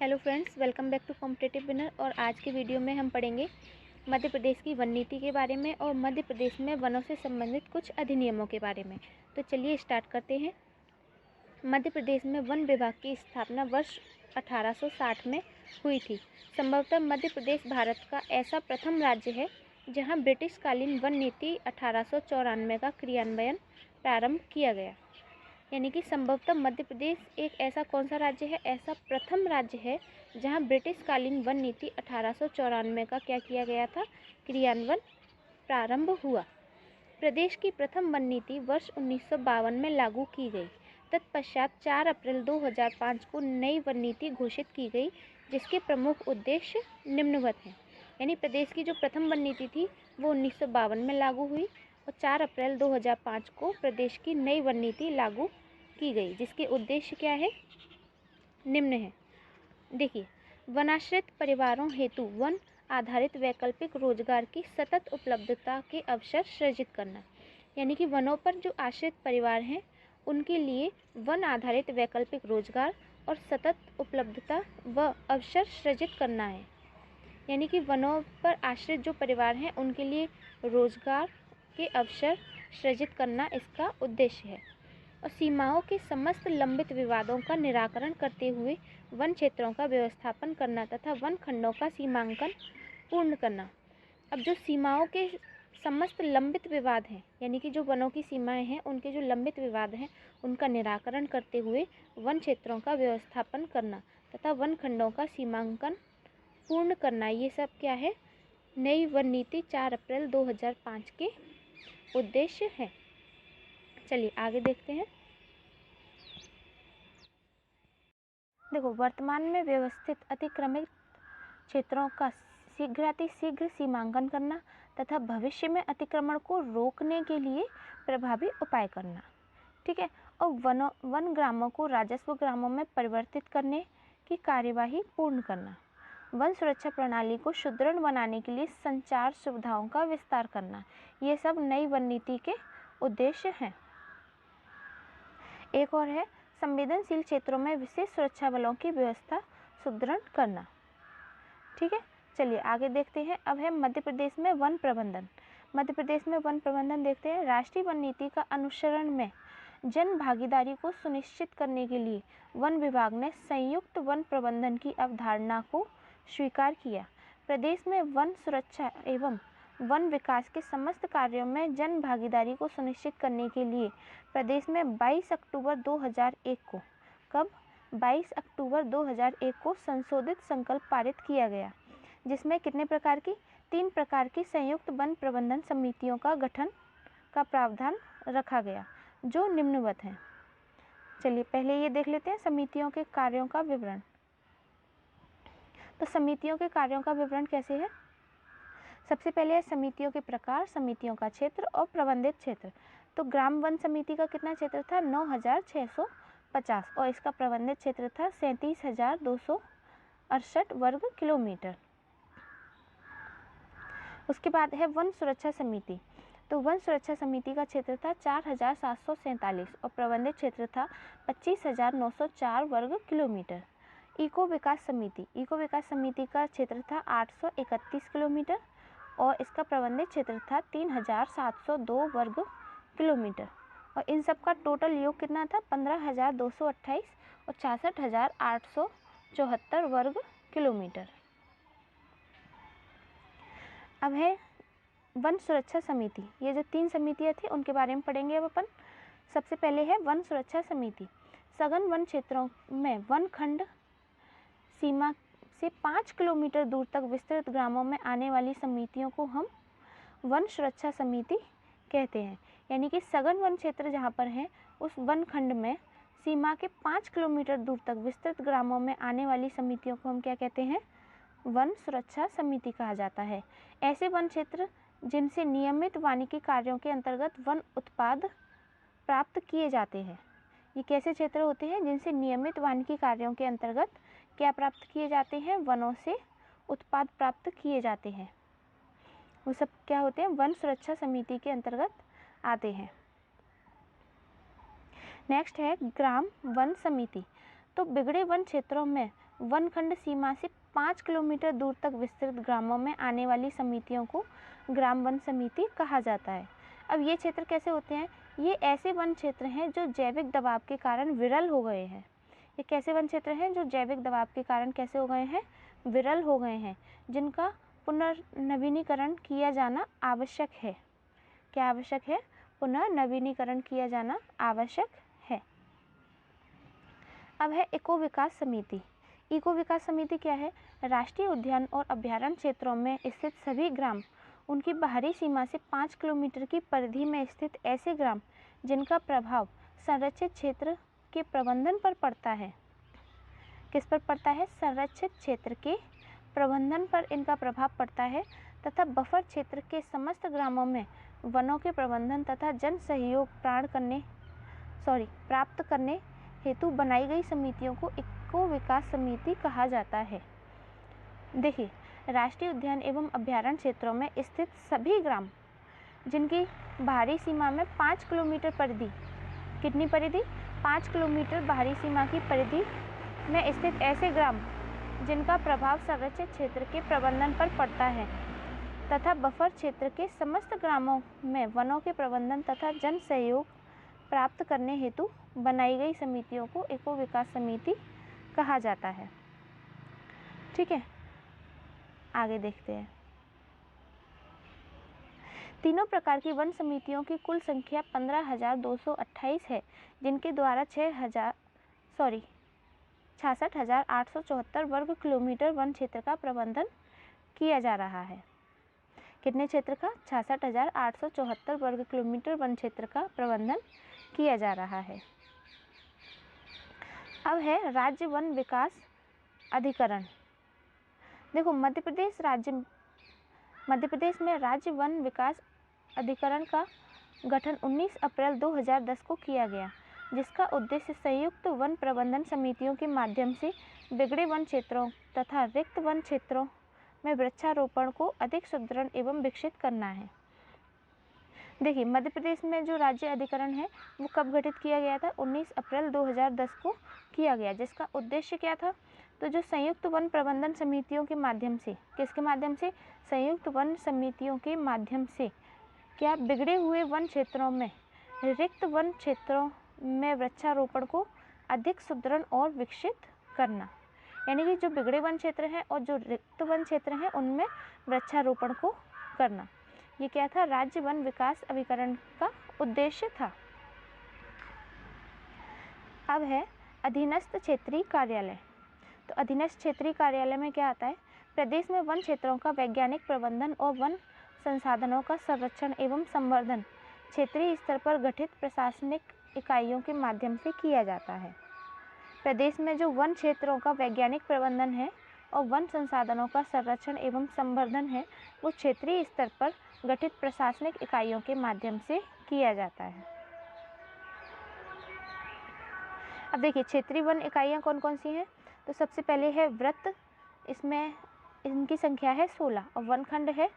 Hello friends, welcome back to Competitive Winner. और आज के वीडियो में हम पढ़ेंगे मध्य प्रदेश की वन नीति के बारे में और मध्य प्रदेश में वनों से संबंधित कुछ अधिनियमों के बारे में। तो चलिए स्टार्ट करते हैं। मध्य प्रदेश में वन विभाग की स्थापना वर्ष 1860 में हुई थी। संभवतः मध्य प्रदेश भारत का ऐसा प्रथम राज्य है जहाँ ब्रिटिशकालीन वन नीति 1894 का क्रियान्वयन प्रारंभ किया गया। यानी कि संभवतः मध्य प्रदेश एक ऐसा कौन सा राज्य है, ऐसा प्रथम राज्य है जहां ब्रिटिशकालीन वन नीति 1894 का क्या किया गया था, क्रियान्वयन प्रारंभ हुआ। प्रदेश की प्रथम वन नीति वर्ष 1952 में लागू की गई। तत्पश्चात 4 अप्रैल 2005 को नई वन नीति घोषित की गई, जिसके प्रमुख उद्देश्य निम्नवत हैं। यानी प्रदेश की जो प्रथम वन नीति थी वो 1952 में लागू हुई और 4 अप्रैल 2005 को प्रदेश की नई वन नीति लागू की गई, जिसके उद्देश्य क्या है, निम्न है। देखिए, वनाश्रित परिवारों हेतु वन आधारित वैकल्पिक रोजगार की सतत उपलब्धता के अवसर सृजित करना। यानी कि वनों पर जो आश्रित परिवार हैं उनके लिए वन आधारित वैकल्पिक रोजगार और सतत उपलब्धता व अवसर सृजित करना है। यानी कि वनों पर आश्रित जो परिवार हैं उनके लिए रोजगार के अवसर सृजित करना इसका उद्देश्य है। और सीमाओं के समस्त लंबित विवादों का निराकरण करते हुए वन क्षेत्रों का व्यवस्थापन करना तथा वन खंडों का सीमांकन पूर्ण करना। अब जो सीमाओं के समस्त लंबित विवाद हैं, यानी कि जो वनों की सीमाएं हैं उनके जो लंबित विवाद हैं उनका निराकरण करते हुए वन क्षेत्रों का व्यवस्थापन करना तथा वन खंडों का सीमांकन पूर्ण करना, ये सब क्या है, नई वन नीति 4 अप्रैल 2005 के उद्देश्य है। चलिए आगे देखते हैं। देखो, वर्तमान में व्यवस्थित अतिक्रमित क्षेत्रों का शीघ्रातिशीघ्र सीमांकन करना तथा भविष्य में अतिक्रमण को रोकने के लिए प्रभावी उपाय करना। ठीक है। और वन ग्रामों को राजस्व ग्रामों में परिवर्तित करने की कार्यवाही पूर्ण करना। वन सुरक्षा प्रणाली को सुदृढ़ बनाने के लिए संचार सुविधाओं का विस्तार करना। ये सब नई वन नीति के उद्देश्य हैं। एक और है संवेदनशील क्षेत्रों में विशेष सुरक्षा बलों की व्यवस्था सुदृढ़ करना। ठीक है, चलिए आगे देखते हैं। अब है मध्य प्रदेश में वन प्रबंधन। मध्य प्रदेश में वन प्रबंधन देखते हैं। राष्ट्रीय वन नीति का अनुसरण में जन भागीदारी को सुनिश्चित करने के लिए वन विभाग ने संयुक्त वन प्रबंधन की अवधारणा को स्वीकार किया। प्रदेश में वन सुरक्षा एवं वन विकास के समस्त कार्यों में जन भागीदारी को सुनिश्चित करने के लिए प्रदेश में 22 अक्टूबर 2001 को 22 अक्टूबर 2001 को संशोधित संकल्प पारित किया गया, जिसमें कितने प्रकार की 3 प्रकार की संयुक्त वन प्रबंधन समितियों का गठन का प्रावधान रखा गया, जो निम्नवत हैं। चलिए पहले ये देख लेते हैं समितियों के कार्यों का विवरण। तो समितियों के कार्यों का विवरण कैसे है। सबसे पहले है समितियों के प्रकार, समितियों का क्षेत्र और प्रबंधित क्षेत्र। तो ग्राम वन समिति का कितना क्षेत्र था, 9650 और इसका प्रबंधित क्षेत्र था 37,268 वर्ग किलोमीटर। उसके बाद है वन सुरक्षा समिति। तो वन सुरक्षा समिति का क्षेत्र था 4,747 और प्रबंधित क्षेत्र था 25,904 वर्ग किलोमीटर। इको विकास समिति, इको विकास समिति का क्षेत्र था 831 किलोमीटर और इसका प्रबंधित क्षेत्र था 3,702 वर्ग किलोमीटर। और इन सब का टोटल योग कितना था, 15,228 और 66,874 वर्ग किलोमीटर। अब है वन सुरक्षा समिति। ये जो 3 समितियाँ थी उनके बारे में पढ़ेंगे अब अपन। सबसे पहले है वन सुरक्षा समिति। सघन वन क्षेत्रों में वन खंड सीमा से 5 किलोमीटर दूर तक विस्तृत ग्रामों में आने वाली समितियों को हम वन सुरक्षा समिति कहते हैं। यानी कि सघन वन क्षेत्र जहाँ पर है उस वन खंड में सीमा के 5 किलोमीटर दूर तक विस्तृत ग्रामों में आने वाली समितियों को हम क्या कहते हैं, वन सुरक्षा समिति कहा जाता है। ऐसे वन क्षेत्र जिनसे नियमित वानिकी कार्यों के अंतर्गत वन उत्पाद प्राप्त किए जाते हैं। ये कैसे क्षेत्र होते हैं, जिनसे नियमित वानिकी कार्यों के अंतर्गत क्या प्राप्त किए जाते हैं, वनों से उत्पाद प्राप्त किए जाते हैं, वो सब क्या होते हैं, वन सुरक्षा समिति के अंतर्गत आते हैं। नेक्स्ट है ग्राम वन समिति। तो बिगड़े वन क्षेत्रों में वनखंड सीमा से 5 किलोमीटर दूर तक विस्तृत ग्रामों में आने वाली समितियों को ग्राम वन समिति कहा जाता है। अब ये क्षेत्र कैसे होते हैं? ये ऐसे वन क्षेत्र हैं जो जैविक दबाव के कारण विरल हो गए हैं। ये कैसे वन क्षेत्र हैं जो जैविक दबाव के कारण कैसे हो गए हैं? विरल हो गए हैं, जिनका पुनर्नवीनीकरण किया जाना आवश्यक है। क्या आवश्यक है? पुनर्नवीनीकरण किया जाना आवश्यक है। अब है इको विकास समिति। इको विकास समिति क्या है? राष्ट्रीय उद्यान और अभ्यारण्य क्षेत्रों में स्थित सभी ग्राम, उनकी बाहरी सीमा से 5 किलोमीटर की परिधि में स्थित ऐसे ग्राम जिनका प्रभाव संरक्षित क्षेत्र के प्रबंधन पर पड़ता है। किस पर पड़ता है? संरक्षित क्षेत्र के प्रबंधन पर इनका प्रभाव पड़ता है, तथा बफर क्षेत्र के समस्त ग्रामों में वनों के प्रबंधन तथा जन सहयोग प्राप्त करने हेतु बनाई गई समितियों को इको विकास समिति कहा जाता है। देखिए, राष्ट्रीय उद्यान एवं अभ्यारण्य क्षेत्रों में स्थित सभी ग्राम जिनकी बाहरी सीमा में 5 किलोमीटर परिधि, कितनी परिधि? 5 किलोमीटर बाहरी सीमा की परिधि में स्थित ऐसे ग्राम जिनका प्रभाव संरक्षित क्षेत्र के प्रबंधन पर पड़ता है, तथा बफर क्षेत्र के समस्त ग्रामों में वनों के प्रबंधन तथा जन सहयोग प्राप्त करने हेतु बनाई गई समितियों को इको विकास समिति कहा जाता है। ठीक है, आगे देखते हैं। तीनों प्रकार की वन समितियों की कुल संख्या 15,228 है, जिनके द्वारा 66,874 वर्ग किलोमीटर वन क्षेत्र का प्रबंधन किया जा रहा है। कितने क्षेत्र का? 66,874 वर्ग किलोमीटर वन क्षेत्र का प्रबंधन किया जा रहा है। अब है राज्य वन विकास अधिकरण। देखो, मध्य प्रदेश में राज्य वन विकास अधिकरण का गठन 19 अप्रैल 2010 को किया गया, जिसका उद्देश्य संयुक्त वन प्रबंधन समितियों के माध्यम से बिगड़े वन क्षेत्रों तथा रिक्त वन क्षेत्रों में वृक्षारोपण को अधिक सुदृढ़ एवं विकसित करना है। देखिए, मध्य प्रदेश में जो राज्य अधिकरण है वो कब गठित किया गया था? 19 अप्रैल 2010 को किया गया, जिसका उद्देश्य क्या था? तो जो संयुक्त वन प्रबंधन समितियों के माध्यम से, किसके माध्यम से? संयुक्त वन समितियों के माध्यम से क्या बिगड़े हुए वन क्षेत्रों में, रिक्त वन क्षेत्रों में वृक्षारोपण को अधिक सुदृढ़ और विकसित करना। यानी कि जो बिगड़े वन क्षेत्र हैं और जो रिक्त वन क्षेत्र हैं उनमें वृक्षारोपण को करना, ये क्या था? राज्य वन विकास अभिकरण का उद्देश्य था। अब है अधीनस्थ क्षेत्रीय कार्यालय। तो अधीनस्थ क्षेत्रीय कार्यालय में क्या आता है? प्रदेश में वन क्षेत्रों का वैज्ञानिक प्रबंधन और वन संसाधनों का संरक्षण एवं संवर्धन क्षेत्रीय स्तर पर गठित प्रशासनिक इकाइयों के माध्यम से किया जाता है। प्रदेश में जो वन क्षेत्रों का वैज्ञानिक प्रबंधन है और वन संसाधनों का संरक्षण एवं संवर्धन है, वो क्षेत्रीय स्तर पर गठित प्रशासनिक इकाइयों के माध्यम से किया जाता है। अब देखिए, क्षेत्रीय वन इकाइयाँ कौन कौन सी हैं? तो सबसे पहले है वृत्त, इसमें इनकी संख्या है 16 और वनखंड है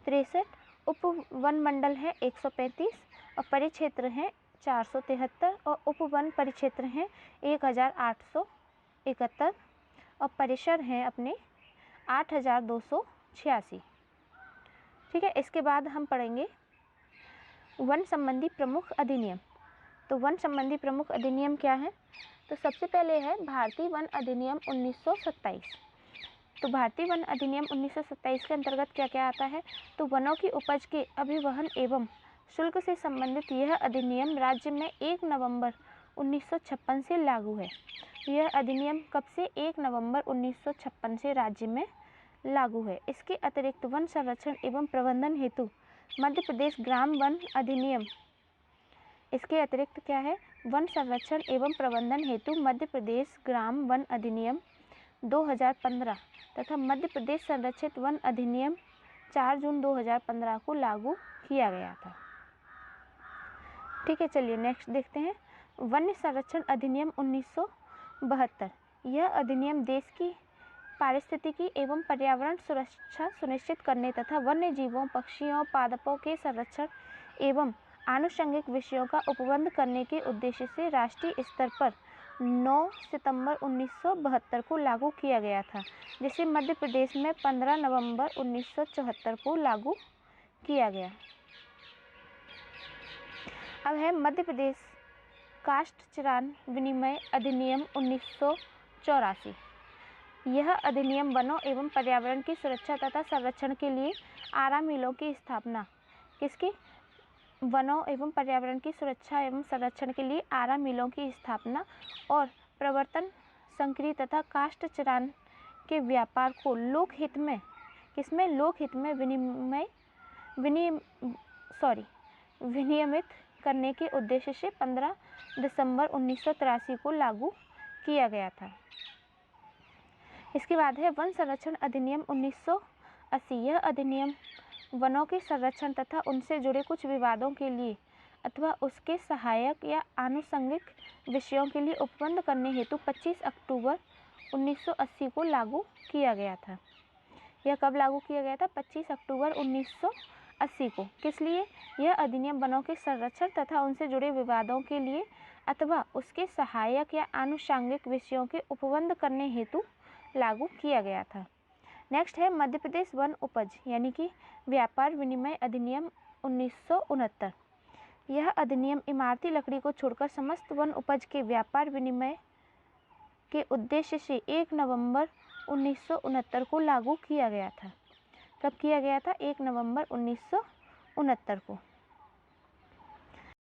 63, उप वन मंडल है 135 और परिक्षेत्र हैं 473 और उप वन परिक्षेत्र हैं 1871 और परिसर हैं अपने 8286। ठीक है, इसके बाद हम पढ़ेंगे वन संबंधी प्रमुख अधिनियम। तो वन संबंधी प्रमुख अधिनियम क्या है? तो सबसे पहले है भारतीय वन अधिनियम 1927। तो भारतीय वन अधिनियम 1927 के अंतर्गत क्या क्या आता है? तो वनों की उपज के अभिवहन एवं शुल्क से संबंधित यह अधिनियम राज्य में 1 नवंबर 1956 से लागू है। यह अधिनियम कब से? 1 नवंबर 1956 से राज्य में लागू है। इसके अतिरिक्त वन संरक्षण एवं प्रबंधन हेतु मध्य प्रदेश ग्राम वन अधिनियम, इसके अतिरिक्त क्या है? वन संरक्षण एवं प्रबंधन हेतु मध्य प्रदेश ग्राम वन अधिनियम 2015 तथा मध्य प्रदेश संरक्षित वन अधिनियम 4 जून 2015 को लागू किया गया था। ठीक है, चलिए नेक्स्ट देखते हैं वन्य संरक्षण अधिनियम 1972। यह अधिनियम देश की पारिस्थितिकी एवं पर्यावरण सुरक्षा सुनिश्चित करने तथा वन्य जीवों, पक्षियों, पादपों के संरक्षण एवं आनुषंगिक विषयों का उपबंध करने के उद्देश्य से राष्ट्रीय स्तर पर 9 सितंबर 1972 को लागू किया गया था, जिसे मध्य प्रदेश में 15 नवंबर 1974 को लागू किया गया। अब है मध्य प्रदेश कास्ट चरान विनिमय अधिनियम 1984। यह अधिनियम वनों एवं पर्यावरण की सुरक्षा तथा संरक्षण के लिए आरा मिलों की स्थापना किसकी वनों एवं पर्यावरण की सुरक्षा एवं संरक्षण के लिए आरा मिलों की स्थापना और प्रवर्तन संक्रिय तथा काष्ठ चरान के व्यापार को लोकहित में विनियमित करने के उद्देश्य से 15 दिसंबर 1983 को लागू किया गया था। इसके बाद है वन संरक्षण अधिनियम 1980। यह अधिनियम वनों के संरक्षण तथा उनसे जुड़े कुछ विवादों के लिए अथवा उसके सहायक या आनुषंगिक विषयों के लिए उपबंध करने हेतु 25 अक्टूबर 1980 को लागू किया गया था। यह कब लागू किया गया था? 25 अक्टूबर 1980 को। किस लिए? यह अधिनियम वनों के संरक्षण तथा उनसे जुड़े विवादों के लिए अथवा उसके सहायक या आनुषंगिक विषयों के उपबंध करने हेतु लागू किया गया था। नेक्स्ट है मध्य प्रदेश वन उपज यानी कि व्यापार विनिमय अधिनियम 1969। यह अधिनियम इमारती लकड़ी को छोड़कर समस्त वन उपज के व्यापार विनिमय के उद्देश्य से 1 नवंबर 1969 को लागू किया गया था। कब किया गया था? 1 नवंबर 1969 को।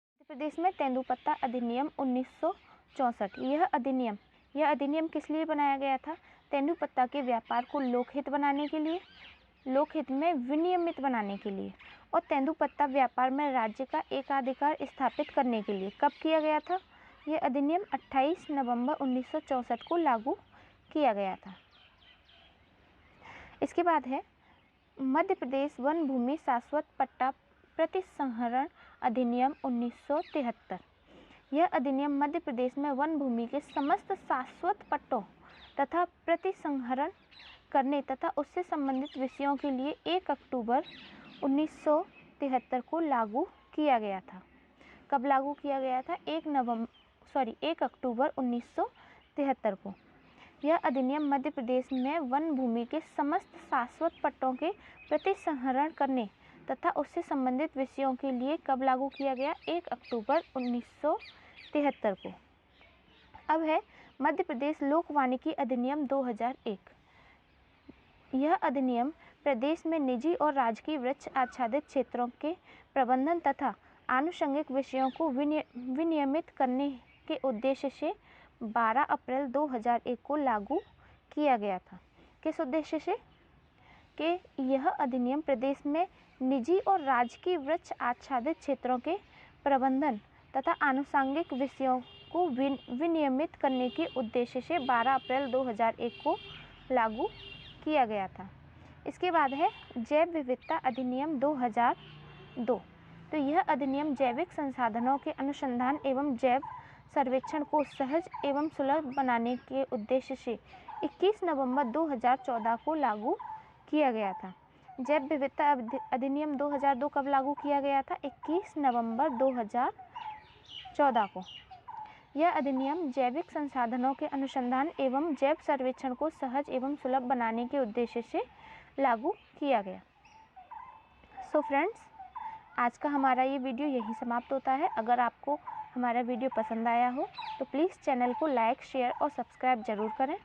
मध्य प्रदेश में तेंदुपत्ता अधिनियम 1964। यह अधिनियम किस लिए बनाया गया था? तेंदुपत्ता के व्यापार को लोकहित में विनियमित बनाने के लिए और तेंदुपत्ता व्यापार में राज्य का एकाधिकार स्थापित करने के लिए। कब किया गया था? यह अधिनियम 28 नवंबर 1964 को लागू किया गया था। इसके बाद है मध्य प्रदेश वन भूमि शाश्वत पट्टा प्रतिसंहरण अधिनियम 1973। यह अधिनियम मध्य प्रदेश में वन भूमि के समस्त शाश्वत पट्टों तथा प्रतिसंहरण करने तथा उससे संबंधित विषयों के लिए 1 अक्टूबर 1973 को लागू किया गया था। कब लागू किया गया था? 1 अक्टूबर 1973 को। यह अधिनियम मध्य प्रदेश में वन भूमि के समस्त शाश्वत पट्टों के प्रतिसंहरण करने तथा उससे संबंधित विषयों के लिए कब लागू किया गया? 1 अक्टूबर 1973 को। अब है मध्य प्रदेश लोक वानिकी अधिनियम 2001। यह अधिनियम प्रदेश में निजी और राजकीय वृक्ष आच्छादित क्षेत्रों के प्रबंधन तथा आनुषंगिक विषयों को विनियमित करने के उद्देश्य से 12 अप्रैल 2001 को लागू किया गया था। किस उद्देश्य से? कि यह अधिनियम प्रदेश में निजी और राजकीय वृक्ष आच्छादित क्षेत्रों के प्रबंधन तथा आनुषंगिक विषयों को विनियमित करने के उद्देश्य से 12 अप्रैल 2001 को लागू किया गया था। इसके बाद है जैव विविधता अधिनियम 2002। तो यह अधिनियम जैविक संसाधनों के अनुसंधान एवं जैव सर्वेक्षण को सहज एवं सुलभ बनाने के उद्देश्य से 21 नवंबर 2014 को लागू किया गया था। जैव विविधता अधिनियम 2002 कब लागू किया गया था? 21 नवंबर 2014 को। यह अधिनियम जैविक संसाधनों के अनुसंधान एवं जैव सर्वेक्षण को सहज एवं सुलभ बनाने के उद्देश्य से लागू किया गया। सो फ्रेंड्स, आज का हमारा ये वीडियो यहीं समाप्त होता है। अगर आपको हमारा वीडियो पसंद आया हो तो प्लीज़ चैनल को लाइक, शेयर और सब्सक्राइब ज़रूर करें।